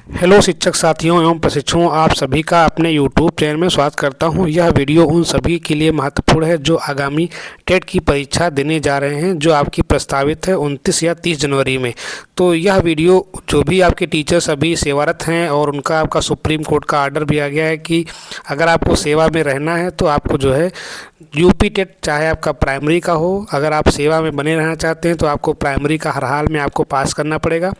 Hello शिक्षक साथियों एवं प्रशिक्षुओं, आप सभी का अपने यूट्यूब चैनल में स्वागत करता हूं। यह वीडियो उन सभी के लिए महत्वपूर्ण है जो आगामी टेट की परीक्षा देने जा रहे हैं, जो आपकी प्रस्तावित है 29 या 30 जनवरी में। तो यह वीडियो जो भी आपके टीचर्स अभी सेवारत हैं और उनका आपका सुप्रीम कोर्ट का आर्डर भी आ गया है कि अगर आपको सेवा में रहना है तो आपको जो है यूपी टेट, चाहे आपका प्राइमरी का हो, अगर आप सेवा में बने रहना चाहते हैं तो आपको प्राइमरी का हर हाल में आपको पास करना पड़ेगा।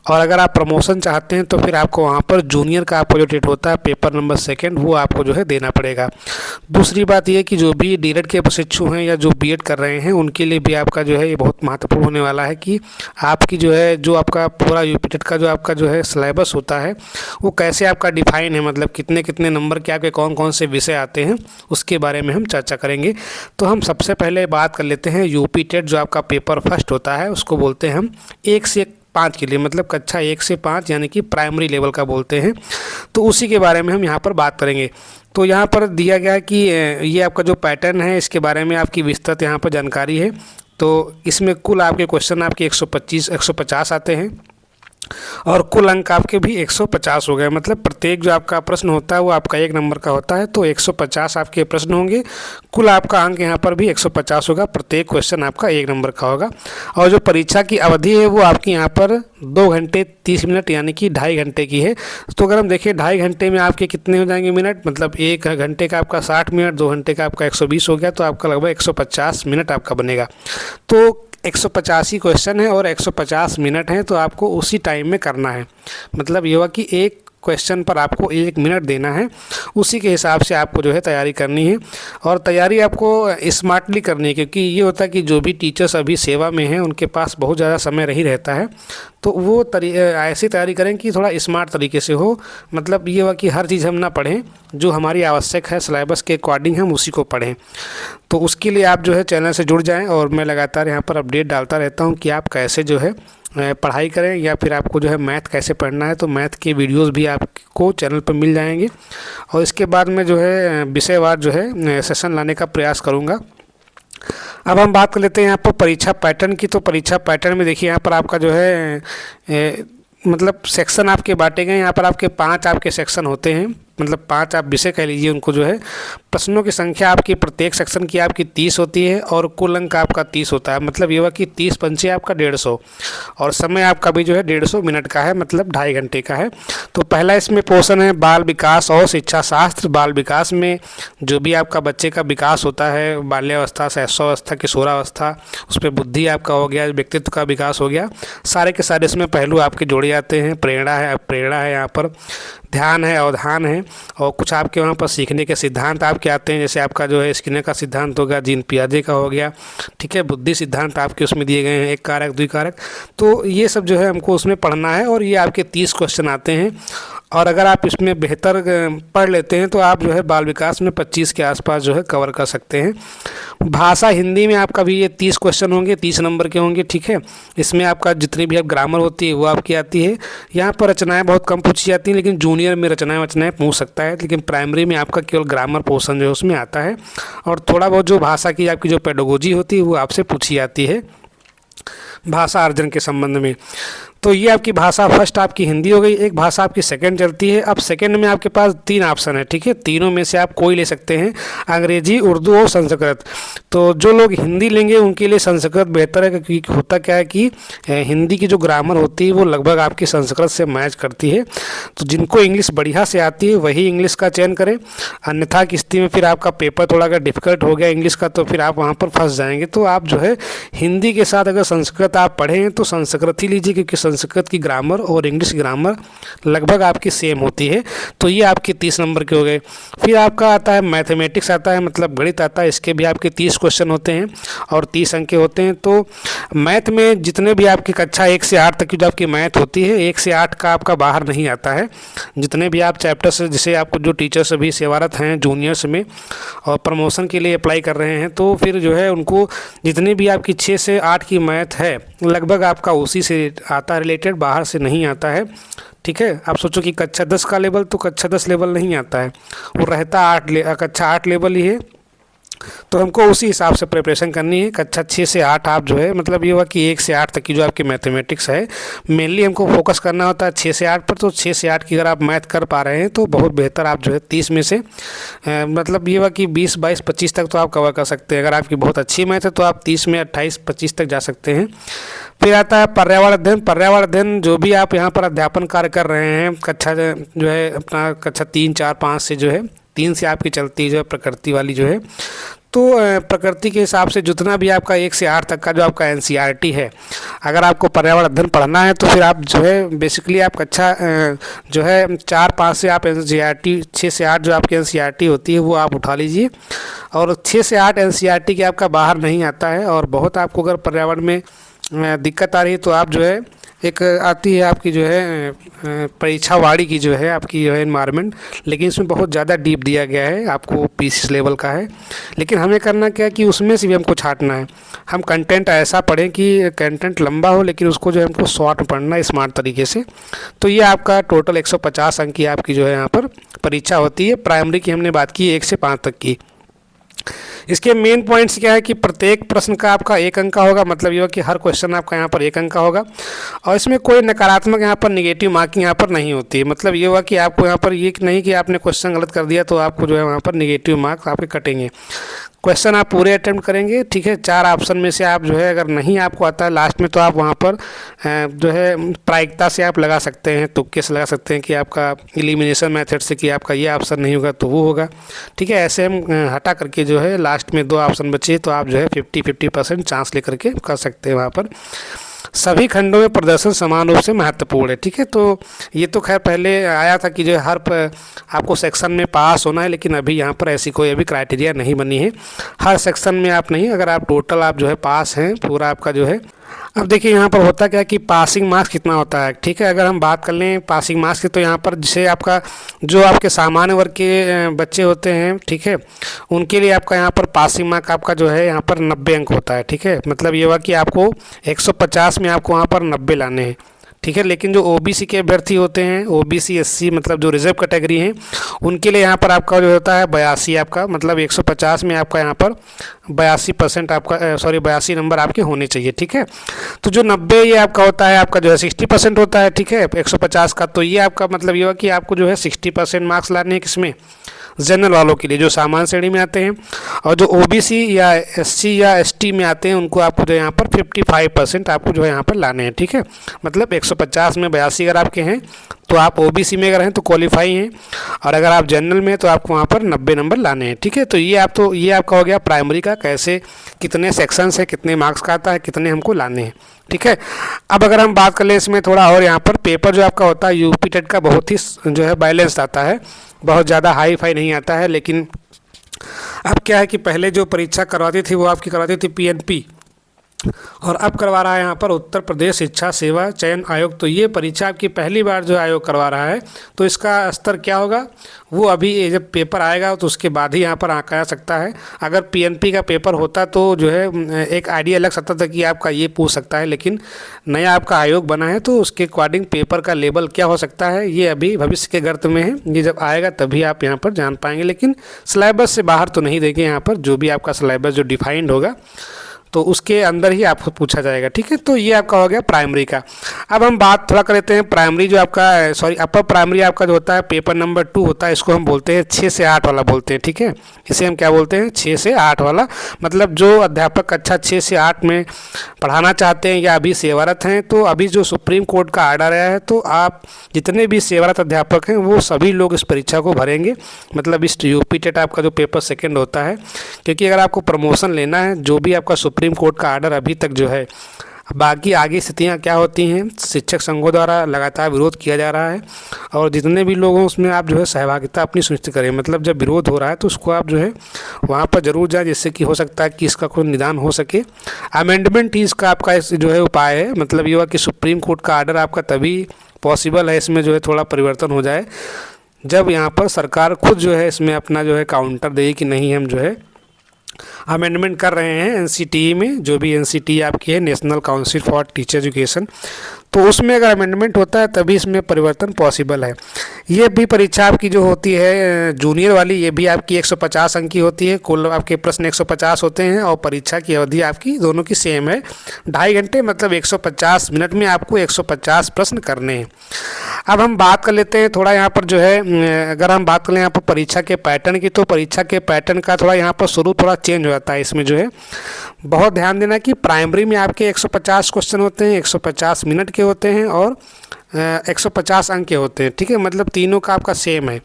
और अगर आप प्रमोशन चाहते हैं तो फिर आपको वहाँ पर जूनियर का आपका जो टेट होता है पेपर नंबर 2 वो आपको जो है देना पड़ेगा। दूसरी बात ये कि जो भी डीएलएड के प्रशिक्षु हैं या जो बीएड कर रहे हैं उनके लिए भी आपका जो है ये बहुत महत्वपूर्ण होने वाला है कि आपकी जो है जो आपका पूरा यूपी टेट का जो आपका जो है सिलेबस होता है वो कैसे आपका डिफाइन है, मतलब कितने कितने नंबर के आपके कौन कौन से विषय आते हैं उसके बारे में हम चर्चा करेंगे। तो हम सबसे पहले बात कर लेते हैं यूपी टेट जो आपका पेपर फर्स्ट होता है, उसको बोलते हैं हम 1 से 5 के लिए, मतलब कक्षा 1 से 5 यानी कि प्राइमरी लेवल का बोलते हैं। तो उसी के बारे में हम यहाँ पर बात करेंगे। तो यहाँ पर दिया गया है कि ये आपका जो पैटर्न है इसके बारे में आपकी विस्तृत यहाँ पर जानकारी है। तो इसमें कुल आपके क्वेश्चन आपके 150 आते हैं और कुल अंक आपके भी 150 हो गए, मतलब प्रत्येक जो आपका प्रश्न होता है वो आपका 1 नंबर का होता है। तो 150 आपके प्रश्न होंगे, कुल आपका अंक यहाँ पर भी 150 होगा, प्रत्येक क्वेश्चन आपका 1 नंबर का होगा। और जो परीक्षा की अवधि है वो आपकी यहाँ पर 2 घंटे 30 मिनट यानी कि 2.5 घंटे की है। तो अगर हम देखें 2.5 घंटे में आपके कितने हो जाएंगे मिनट, मतलब 1 घंटे का आपका 60 मिनट, 2 घंटे का आपका 120 हो गया, तो आपका लगभग 150 मिनट आपका बनेगा। तो 150 ही क्वेश्चन है और 150 मिनट हैं, तो आपको उसी टाइम में करना है। मतलब ये हुआ कि एक क्वेश्चन पर आपको 1 मिनट देना है, उसी के हिसाब से आपको जो है तैयारी करनी है। और तैयारी आपको स्मार्टली करनी है, क्योंकि ये होता है कि जो भी टीचर्स अभी सेवा में हैं उनके पास बहुत ज़्यादा समय नहीं रहता है, तो वो ऐसी तैयारी करें कि थोड़ा स्मार्ट तरीके से हो। मतलब ये हुआ कि हर चीज़ हम ना पढ़ें, जो हमारी आवश्यक है सिलेबस के अकॉर्डिंग हम उसी को पढ़ें। तो उसके लिए आप जो है चैनल से जुड़ जाएं और मैं लगातार यहाँ पर अपडेट डालता रहता हूँ कि आप कैसे जो है पढ़ाई करें, या फिर आपको जो है मैथ कैसे पढ़ना है। तो मैथ के वीडियोस भी आपको चैनल पर मिल जाएंगे और इसके बाद में जो है विषयवार जो है सेशन लाने का प्रयास करूँगा। अब हम बात कर लेते हैं यहाँ पर परीक्षा पैटर्न की। तो परीक्षा पैटर्न में देखिए यहाँ पर आपका जो है मतलब सेक्शन आपके बांटे गए। यहाँ पर आपके 5 आपके सेक्शन होते हैं, मतलब 5 आप विषय कह लीजिए उनको। जो है प्रश्नों की संख्या आपकी प्रत्येक सेक्शन की आपकी 30 होती है और कुल अंक आपका 30 होता है। मतलब ये हुआ कि 30 पंचे आपका 150 और समय आपका भी जो है 150 मिनट का है, मतलब 2.5 घंटे का है। तो पहला इसमें पोर्शन है बाल विकास और शिक्षा शास्त्र। बाल विकास में जो भी आपका बच्चे का विकास होता है, बाल्यावस्था, शैशवावस्था, किशोरावस्था, उस पर बुद्धि आपका हो गया, व्यक्तित्व का विकास हो गया, सारे के सारे इसमें पहलू आपके जोड़े जाते हैं। प्रेरणा है यहाँ पर, ध्यान है, अवधान है, और कुछ आपके वहाँ पर सीखने के सिद्धांत आपके आते हैं, जैसे आपका जो है स्किनर का सिद्धांत हो गया, जीन पियाजे का हो गया, ठीक है। बुद्धि सिद्धांत आपके उसमें दिए गए हैं, 1 कारक 2 कारक। तो ये सब जो है हमको उसमें पढ़ना है और ये आपके 30 क्वेश्चन आते हैं। और अगर आप इसमें बेहतर पढ़ लेते हैं तो आप जो है बाल विकास में 25 के आसपास जो है कवर कर सकते हैं। भाषा हिंदी में आपका भी ये 30 क्वेश्चन होंगे, 30 नंबर के होंगे, ठीक है। इसमें आपका जितनी भी आप ग्रामर होती है वो आपकी आती है। यहाँ पर रचनाएं बहुत कम पूछी जाती हैं, लेकिन जूनियर में रचनाएं पूछ सकता है, लेकिन प्राइमरी में आपका केवल ग्रामर पोर्शन जो है उसमें आता है। और थोड़ा बहुत जो भाषा की आपकी जो पेडागोजी होती है वो आपसे पूछी जाती है भाषा अर्जन के संबंध में। तो ये आपकी भाषा फर्स्ट आपकी हिंदी हो गई। एक भाषा आपकी सेकंड चलती है। अब सेकंड में आपके पास 3 ऑप्शन है, ठीक है। तीनों में से आप कोई ले सकते हैं, अंग्रेजी, उर्दू और संस्कृत। तो जो लोग हिंदी लेंगे उनके लिए संस्कृत बेहतर है, क्योंकि होता क्या है कि हिंदी की जो ग्रामर होती है वो लगभग आपकी संस्कृत से मैच करती है। तो जिनको इंग्लिश बढ़िया से आती है वही इंग्लिश का चयन करें, अन्यथा की स्थिति में फिर आपका पेपर थोड़ा अगर डिफिकल्ट हो गया इंग्लिश का तो फिर आप वहाँ पर फंस जाएंगे। तो आप जो है हिंदी के साथ अगर संस्कृत आप पढ़ें तो संस्कृत ही लीजिए, क्योंकि संस्कृत की ग्रामर और इंग्लिश ग्रामर लगभग आपकी सेम होती है। तो ये आपके 30 नंबर के हो गए। फिर आपका आता है मैथमेटिक्स आता है, मतलब गणित आता है। इसके भी आपके 30 क्वेश्चन होते हैं और 30 अंक के होते हैं। तो मैथ में जितने भी आपकी कक्षा 1 से 8 तक की जो आपकी मैथ होती है, 1 से 8 का आपका बाहर नहीं आता है। जितने भी आप चैप्टर्स, जैसे आपको जो टीचर्स अभी सेवारत हैं जूनियर्स में और प्रमोशन के लिए अप्लाई कर रहे हैं, तो फिर जो है उनको जितनी भी आपकी 6 से 8 की मैथ है लगभग आपका उसी से आता है रिलेटेड, बाहर से नहीं आता है, ठीक है। आप सोचो कि कक्षा 10 का लेवल, तो कक्षा 10 लेवल नहीं आता है, वो रहता कक्षा 8 लेवल ही है। तो हमको उसी हिसाब से प्रिपरेशन करनी है। कक्षा 6 से 8 आप जो है मतलब ये हुआ कि 1 से 8 तक की जो आपकी मैथमेटिक्स है मेनली हमको फोकस करना होता है 6 से 8 पर। तो 6 से 8 की अगर आप मैथ कर पा रहे हैं तो बहुत बेहतर। आप जो है 30 में से मतलब ये हुआ कि 20, 22, 25 तक तो आप कवर कर सकते हैं। अगर आपकी बहुत अच्छी मैथ है तो आप 30 में 28, 25 तक जा सकते हैं। फिर आता है पर्यावरण अध्ययन। पर्यावरण अध्ययन जो भी आप यहाँ पर अध्यापन कार्य कर रहे हैं कक्षा जो है अपना कक्षा 3, 4, 5 से जो है 3 से आपकी चलती जो है प्रकृति वाली जो है, तो प्रकृति के हिसाब से जितना भी आपका 1 से 8 तक का जो आपका एनसीईआरटी है, अगर आपको पर्यावरण अध्ययन पढ़ना है तो फिर आप जो है बेसिकली आप कक्षा जो है 4, 5 से आप एनसीईआरटी 6 से 8 जो आपकी एनसीईआरटी होती है वो आप उठा लीजिए। और 6 से 8 एनसीईआरटी के आपका बाहर नहीं आता है और बहुत आपको अगर पर्यावरण में दिक्कत आ रही है तो आप जो है एक आती है आपकी जो है परीक्षा वाड़ी की जो है आपकी जो है एनवायरनमेंट, लेकिन इसमें बहुत ज़्यादा डीप दिया गया है, आपको 20 लेवल का है। लेकिन हमें करना क्या है कि उसमें से भी हमको छांटना है। हम कंटेंट ऐसा पढ़ें कि कंटेंट लंबा हो लेकिन उसको जो है हमको शॉर्ट में पढ़ना है स्मार्ट तरीके से। तो ये आपका टोटल 150 अंक की आपकी जो है यहाँ पर परीक्षा होती है। प्राइमरी की हमने बात की 1 से 5 तक की। इसके मेन पॉइंट्स क्या है कि प्रत्येक प्रश्न का आपका 1 अंक का होगा, मतलब ये कि हर क्वेश्चन आपका यहाँ पर 1 अंक का होगा और इसमें कोई नकारात्मक यहाँ पर नेगेटिव मार्किंग यहाँ पर नहीं होती है। मतलब ये हुआ कि आपको यहाँ पर ये नहीं कि आपने क्वेश्चन गलत कर दिया तो आपको जो है वहाँ पर नेगेटिव मार्क्स आपके कटेंगे। क्वेश्चन आप पूरे अटेम्प्ट करेंगे, ठीक है। 4 ऑप्शन में से आप जो है अगर नहीं आपको आता है लास्ट में तो आप वहाँ पर जो है प्रायिकता से आप लगा सकते हैं, तुक्के से लगा सकते हैं कि आपका एलिमिनेशन मेथड से कि आपका ये ऑप्शन नहीं होगा तो वो होगा, ठीक है। ऐसे हम हटा करके जो है लास्ट में 2 ऑप्शन बचे तो आप जो है 50-50% चांस लेकर के कर सकते हैं वहाँ पर। सभी खंडों में प्रदर्शन समान रूप से महत्वपूर्ण है, ठीक है। तो ये तो खैर पहले आया था कि जो है हर आपको सेक्शन में पास होना है, लेकिन अभी यहाँ पर ऐसी कोई अभी क्राइटेरिया नहीं बनी है। हर सेक्शन में आप नहीं, अगर आप टोटल आप जो है पास हैं पूरा आपका जो है। अब देखिए यहाँ पर होता क्या है कि पासिंग मार्क्स कितना होता है, ठीक है। अगर हम बात कर लें पासिंग मार्क्स की तो यहाँ पर जैसे आपका जो आपके सामान्य वर्ग के बच्चे होते हैं, ठीक है, उनके लिए आपका यहाँ पर पासिंग मार्क आपका जो है यहाँ पर 90 अंक होता है, ठीक है। मतलब ये हुआ कि आपको 150 में आपको वहाँ पर 90 लाने हैं, ठीक है। लेकिन जो ओबीसी के अभ्यर्थी होते हैं, ओबीसी एससी मतलब जो रिजर्व कैटेगरी हैं, उनके लिए यहाँ पर आपका जो होता है 82 आपका, मतलब 150 में आपका यहाँ पर 82% आपका 82 नंबर आपके होने चाहिए, ठीक है। तो जो 90 ये आपका होता है आपका जो है 60% होता है, ठीक है, 150 का। तो ये आपका मतलब ये हुआ कि आपको जो है 60% मार्क्स लाने हैं किसमें, जनरल वालों के लिए जो सामान्य श्रेणी में आते हैं। और जो ओबीसी या एससी या एसटी में आते हैं उनको आपको जो यहाँ पर 55% आपको जो है यहाँ पर लाने हैं, ठीक है। मतलब 150 में 82 अगर आपके हैं तो आप ओबीसी में अगर हैं तो क्वालिफाई हैं, और अगर आप जनरल में तो आपको वहाँ पर 90 नंबर लाने हैं, ठीक है। तो ये आपका हो गया प्राइमरी का, कैसे कितने सेक्शंस है, कितने मार्क्स का आता है, कितने हमको लाने हैं, ठीक है। अब अगर हम बात कर लें इसमें थोड़ा और, यहाँ पर पेपर जो आपका होता है यूपी टेट का बहुत ही जो है बैलेंस्ड आता है, बहुत ज़्यादा हाई फाई नहीं आता है। लेकिन अब क्या है कि पहले जो परीक्षा करवाती थी वो आपकी करवाती थी पीएनपी, और अब करवा रहा है यहाँ पर उत्तर प्रदेश शिक्षा सेवा चयन आयोग। तो ये परीक्षा आपकी पहली बार जो आयोग करवा रहा है, तो इसका स्तर क्या होगा वो अभी जब पेपर आएगा तो उसके बाद ही यहाँ पर आंका जा सकता है। अगर पीएनपी का पेपर होता तो जो है एक आइडिया लग सकता था कि आपका ये पूछ सकता है, लेकिन नया आपका आयोग बना है तो उसके अकॉर्डिंग पेपर का लेवल क्या हो सकता है ये अभी भविष्य के गर्त में है। ये जब आएगा तभी आप यहाँ पर जान पाएंगे, लेकिन सिलेबस से बाहर तो नहीं देंगे यहाँ पर। जो भी आपका सिलेबस जो डिफाइंड होगा तो उसके अंदर ही आपको पूछा जाएगा, ठीक है। तो ये आपका हो गया प्राइमरी का। अब हम बात थोड़ा कर लेते हैं प्राइमरी जो आपका अपर प्राइमरी आपका जो होता है पेपर नंबर 2 होता है, इसको हम बोलते हैं 6 से 8 वाला बोलते हैं, ठीक है। इसे हम क्या बोलते हैं 6 से 8 वाला। मतलब जो अध्यापक कक्षा 6 से 8 में पढ़ाना चाहते हैं या अभी सेवारत हैं, तो अभी जो सुप्रीम कोर्ट का आर्डर आया है तो आप जितने भी सेवारत अध्यापक हैं वो सभी लोग इस परीक्षा को भरेंगे। मतलब इस यूपी टेट आपका जो पेपर सेकेंड होता है, क्योंकि अगर आपको प्रमोशन लेना है, जो भी आपका सुप्रीम कोर्ट का आर्डर अभी तक जो है, बाकी आगे स्थितियाँ क्या होती हैं, शिक्षक संघों द्वारा लगातार विरोध किया जा रहा है, और जितने भी लोग हैं उसमें आप जो है सहभागिता अपनी सुनिश्चित करें। मतलब जब विरोध हो रहा है तो उसको आप जो है वहाँ पर जरूर जाए, जिससे कि हो सकता है कि इसका कोई निदान हो सके। अमेंडमेंट ही इसका आपका जो है उपाय है। मतलब ये हुआ कि सुप्रीम कोर्ट का आर्डर आपका तभी पॉसिबल है इसमें जो है थोड़ा परिवर्तन हो जाए, जब यहाँ पर सरकार खुद जो है इसमें अपना जो है काउंटर देगी कि नहीं हम जो है अमेंडमेंट कर रहे हैं एनसीटीई में, जो भी एनसीटीई आपकी है national council for teacher education, तो उसमें अगर अमेंडमेंट होता है तभी इसमें परिवर्तन पॉसिबल है। ये भी परीक्षा आपकी जो होती है जूनियर वाली, ये भी आपकी 150 अंक की होती है। कुल आपके प्रश्न 150 होते हैं और परीक्षा की अवधि आपकी दोनों की सेम है, 2.5 घंटे, मतलब 150 मिनट में आपको 150 प्रश्न करने हैं। अब हम बात कर लेते हैं थोड़ा यहाँ पर जो है, अगर हम बात करें यहाँ पर परीक्षा के पैटर्न की, तो परीक्षा के पैटर्न का थोड़ा यहाँ पर शुरू थोड़ा चेंज हो जाता है। इसमें जो है बहुत ध्यान देना कि प्राइमरी में आपके 150 क्वेश्चन होते हैं, 150 मिनट के होते हैं और 150 अंक के होते हैं, ठीक है, मतलब तीनों का आपका सेम है।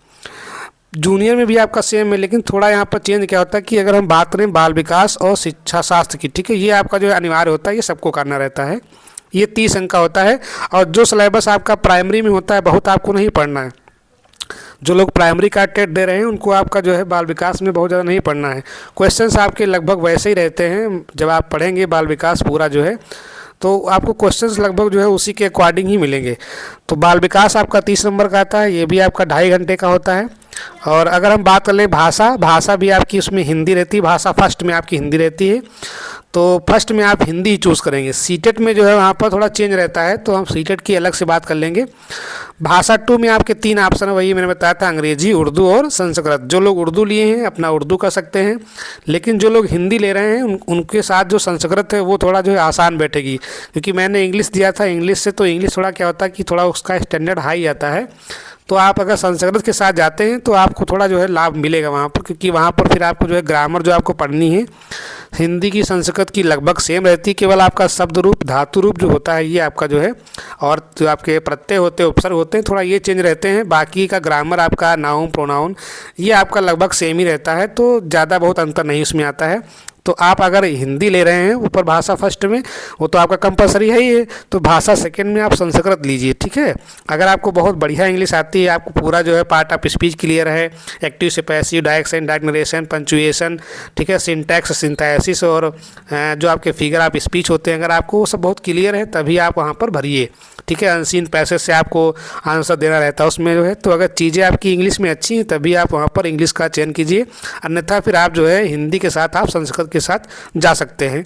जूनियर में भी आपका सेम है, लेकिन थोड़ा यहाँ पर चेंज क्या होता है कि अगर हम बात करें बाल विकास और शिक्षा शास्त्र की, ठीक है, ये आपका जो है अनिवार्य होता है, ये सबको करना रहता है, ये 30 अंक का होता है। और जो सिलेबस आपका प्राइमरी में होता है बहुत आपको नहीं पढ़ना है। जो लोग प्राइमरी का टेट दे रहे हैं उनको आपका जो है बाल विकास में बहुत ज़्यादा नहीं पढ़ना है। क्वेश्चंस आपके लगभग वैसे ही रहते हैं, जब आप पढ़ेंगे बाल विकास पूरा जो है तो आपको क्वेश्चंस लगभग जो है उसी के अकॉर्डिंग ही मिलेंगे। तो बाल विकास आपका 30 नंबर का आता है, ये भी आपका 2.5 घंटे का होता है। और अगर हम बात कर लें भाषा भी आपकी उसमें हिंदी रहती है, भाषा फर्स्ट में आपकी हिंदी रहती है, तो फर्स्ट में आप हिंदी चूज़ करेंगे। सीटेट में जो है वहाँ पर थोड़ा चेंज रहता है, तो हम सीटेट की अलग से बात कर लेंगे। भाषा 2 में आपके 3 ऑप्शन है, वही मैंने बताया था, अंग्रेजी, उर्दू और संस्कृत। जो लोग उर्दू लिए हैं अपना उर्दू कर सकते हैं, लेकिन जो लोग हिंदी ले रहे हैं उनके साथ जो संस्कृत है वो थोड़ा जो है आसान बैठेगी, क्योंकि मैंने इंग्लिश दिया था, इंग्लिश से तो इंग्लिश थोड़ा क्या होता है कि थोड़ा उसका स्टैंडर्ड हाई आता है। तो आप अगर संस्कृत के साथ जाते हैं तो आपको थोड़ा जो है लाभ मिलेगा वहाँ पर, क्योंकि वहाँ पर फिर आपको जो है ग्रामर जो आपको पढ़नी है हिंदी की संस्कृत की लगभग सेम रहती है, केवल आपका शब्द रूप धातु रूप जो होता है ये आपका जो है, और जो आपके प्रत्यय होते हैं उपसर्ग होते हैं थोड़ा ये चेंज रहते हैं। बाकी का ग्रामर आपका नाउन प्रोनाउन ये आपका लगभग सेम ही रहता है, तो ज़्यादा बहुत अंतर नहीं उसमें आता है। तो आप अगर हिंदी ले रहे हैं ऊपर भाषा फर्स्ट में, वो तो आपका कंपलसरी है ही है, तो भाषा सेकंड में आप संस्कृत लीजिए, ठीक है। अगर आपको बहुत बढ़िया इंग्लिश आती है, आपको पूरा जो है पार्ट ऑफ स्पीच क्लियर है, एक्टिव से passive, direct and direct narration, punctuation, ठीक है, सिंटैक्स, सिंथेसिस और जो आपके फिगर ऑफ स्पीच होते हैं, अगर आपको वो सब बहुत क्लियर है तभी आप वहाँ पर भरिए, ठीक है। अनसीन पैसेज से आपको आंसर देना रहता है उसमें जो है, तो अगर चीज़ें आपकी इंग्लिश में अच्छी हैं तभी आप वहाँ पर इंग्लिश का चयन कीजिए, अन्यथा फिर आप जो है हिंदी के साथ आप संस्कृत के साथ जा सकते हैं।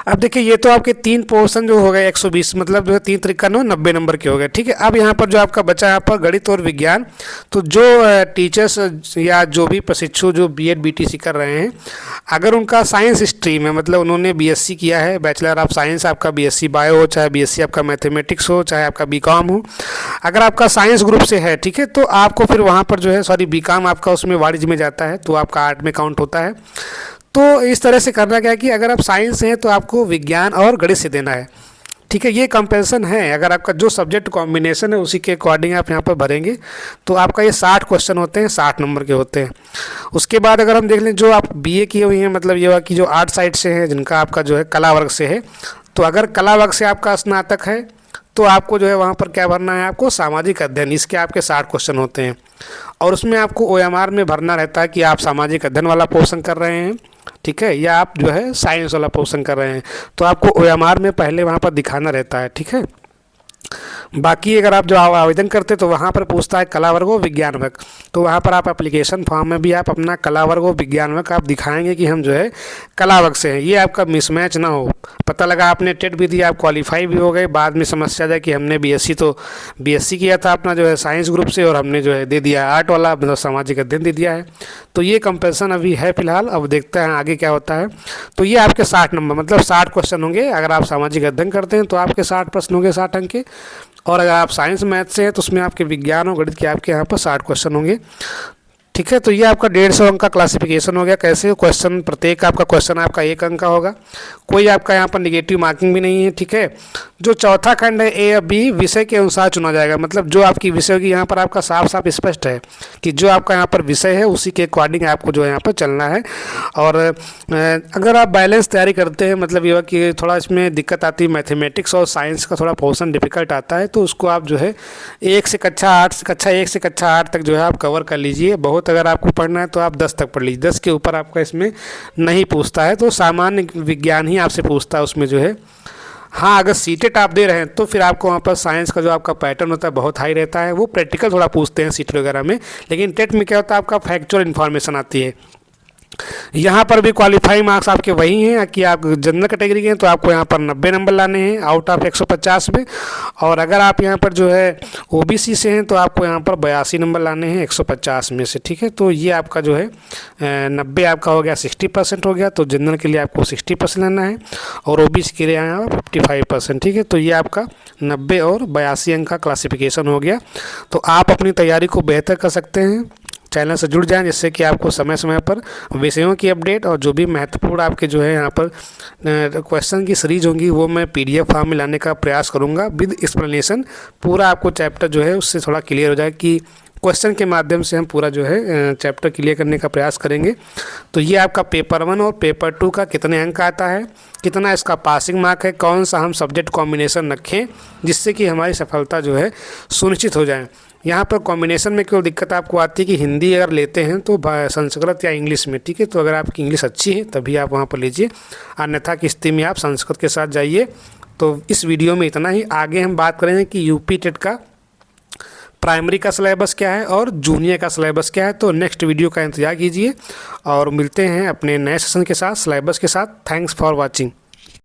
अब देखिए ये तो आपके 3 पोर्शन जो हो गए 120, मतलब जो है 3 त्रिक 90 नंबर के हो गए, ठीक है। अब यहाँ पर जो आपका बचा यहाँ पर गणित और विज्ञान, तो जो टीचर्स या जो भी प्रशिक्षु जो बीएड बीटीसी कर रहे हैं, अगर उनका साइंस स्ट्रीम है, मतलब उन्होंने बीएससी किया है, बैचलर ऑफ साइंस आपका बीएससी बायो हो, चाहे बीएससी आपका मैथमेटिक्स हो, चाहे आपका बीकॉम हो, अगर आपका साइंस ग्रुप से है, ठीक है, तो आपको फिर वहाँ पर जो है सॉरी बीकॉम आपका उसमें वाणिज्य में जाता है, तो आपका आर्ट में काउंट होता है। तो इस तरह से करना क्या है कि अगर आप साइंस हैं तो आपको विज्ञान और गणित से देना है, ठीक है, ये कंपेंसन है। अगर आपका जो सब्जेक्ट कॉम्बिनेशन है उसी के अकॉर्डिंग आप यहाँ पर भरेंगे, तो आपका ये 60 क्वेश्चन होते हैं, 60 नंबर के होते हैं। उसके बाद अगर हम देख लें जो आप बीए किए हुए हैं, मतलब ये हुआ कि जो आर्ट साइड से है, जिनका आपका जो है कला वर्ग से है, तो अगर कला वर्ग से आपका स्नातक है तो आपको जो है वहाँ पर क्या भरना है, आपको सामाजिक अध्ययन, इसके आपके 60 क्वेश्चन होते हैं। और उसमें आपको ओएमआर में भरना रहता है कि आप सामाजिक अध्ययन वाला पोर्शन कर रहे हैं, ठीक है, या आप जो है साइंस वाला पोर्शन कर रहे हैं, तो आपको ओएमआर में पहले वहाँ पर दिखाना रहता है, ठीक है। बाकी अगर आप जो आवेदन करते तो वहाँ पर पूछता है कला वर्ग व विज्ञान वर्ग, तो वहाँ पर आप एप्लीकेशन फॉर्म में भी आप अपना कला वर्ग व विज्ञान वर्ग आप दिखाएंगे कि हम जो है कला वर्ग से हैं, ये आपका मिसमैच ना हो। पता लगा आपने टेट भी दिया, आप क्वालिफाई भी हो गए, बाद में समस्या जाए कि हमने बीएससी किया था अपना जो है साइंस ग्रुप से, और हमने जो है दे दिया आर्ट वाला, मतलब सामाजिक अध्ययन दे दिया है। तो ये कंपेरिजन अभी है फिलहाल, अब देखते हैं आगे क्या होता है। तो ये आपके 60 नंबर, मतलब 60 क्वेश्चन होंगे। अगर आप सामाजिक अध्ययन करते हैं तो आपके 60 प्रश्न होंगे 60 अंक के, और अगर आप साइंस मैथ से हैं तो उसमें आपके विज्ञान और गणित के आपके यहाँ पर 60 क्वेश्चन होंगे, ठीक है। तो ये आपका 150 अंक का क्लासिफिकेशन हो गया। कैसे क्वेश्चन, प्रत्येक आपका क्वेश्चन आपका 1 अंक का होगा, कोई आपका यहाँ पर निगेटिव मार्किंग भी नहीं है, ठीक है। जो चौथा खंड है ए और बी विषय के अनुसार चुना जाएगा, मतलब जो आपकी विषय होगी यहाँ पर आपका साफ साफ स्पष्ट है कि जो आपका यहाँ पर विषय है उसी के अकॉर्डिंग आपको जो है यहाँ पर चलना है। और अगर आप बैलेंस तैयारी करते हैं, मतलब ये कि थोड़ा इसमें दिक्कत आती है, मैथमेटिक्स और साइंस का थोड़ा पोर्शन डिफिकल्ट आता है, तो उसको आप जो है कक्षा 1 से कक्षा 8 तक जो है आप कवर कर लीजिए। बहुत अगर आपको पढ़ना है तो आप 10 तक पढ़ लीजिए, 10 के ऊपर आपका इसमें नहीं पूछता है, तो सामान्य विज्ञान ही आपसे पूछता है उसमें जो है। हाँ, अगर सीटेट आप दे रहे हैं तो फिर आपको वहाँ पर साइंस का जो आपका पैटर्न होता है बहुत हाई रहता है, वो प्रैक्टिकल थोड़ा पूछते हैं सीटेट वगैरह में। लेकिन टेट में क्या होता है, आपका फैक्चुअल इन्फॉर्मेशन आती है यहाँ पर भी क्वालिफाइंग मार्क्स आपके वही हैं कि आप जनरल कैटेगरी के हैं तो आपको यहाँ पर 90 नंबर लाने हैं आउट ऑफ 150 में, और अगर आप यहाँ पर जो है ओबीसी से हैं तो आपको यहाँ पर 82 नंबर लाने हैं 150 में से। ठीक है, तो ये आपका जो है 90 आपका हो गया, 60% हो गया। तो जनरल के लिए आपको 60% लाना है और ओबीसी के लिए यहाँ 55%। ठीक है, तो ये आपका 90 और 82 अंक का क्लासिफिकेशन हो गया। तो आप अपनी तैयारी को बेहतर कर सकते हैं, चैनल से जुड़ जाएं, जिससे कि आपको समय समय पर विषयों की अपडेट और जो भी महत्वपूर्ण आपके जो है यहाँ पर क्वेश्चन की सीरीज होंगी वो मैं पीडीएफ फॉर्म में लाने का प्रयास करूँगा विद एक्सप्लेनेशन। पूरा आपको चैप्टर जो है उससे थोड़ा क्लियर हो जाए कि क्वेश्चन के माध्यम से हम पूरा जो है चैप्टर क्लियर करने का प्रयास करेंगे। तो ये आपका पेपर 1 और पेपर 2 का कितने अंक आता है, कितना इसका पासिंग मार्क है, कौन सा हम सब्जेक्ट कॉम्बिनेशन रखें जिससे कि हमारी सफलता जो है सुनिश्चित हो जाए। यहाँ पर कॉम्बिनेशन में केवल दिक्कत आपको आती है कि हिंदी अगर लेते हैं तो संस्कृत या इंग्लिश में। ठीक है, तो अगर आपकी इंग्लिश अच्छी है तभी आप वहाँ पर लीजिए, अन्यथा की स्थिति में आप संस्कृत के साथ जाइए। तो इस वीडियो में इतना ही। आगे हम बात करेंगे कि यूपी टेट का प्राइमरी का सिलेबस क्या है और जूनियर का सिलेबस क्या है। तो नेक्स्ट वीडियो का इंतजार कीजिए और मिलते हैं अपने नए सेशन के साथ, सिलेबस के साथ। Thanks for watching.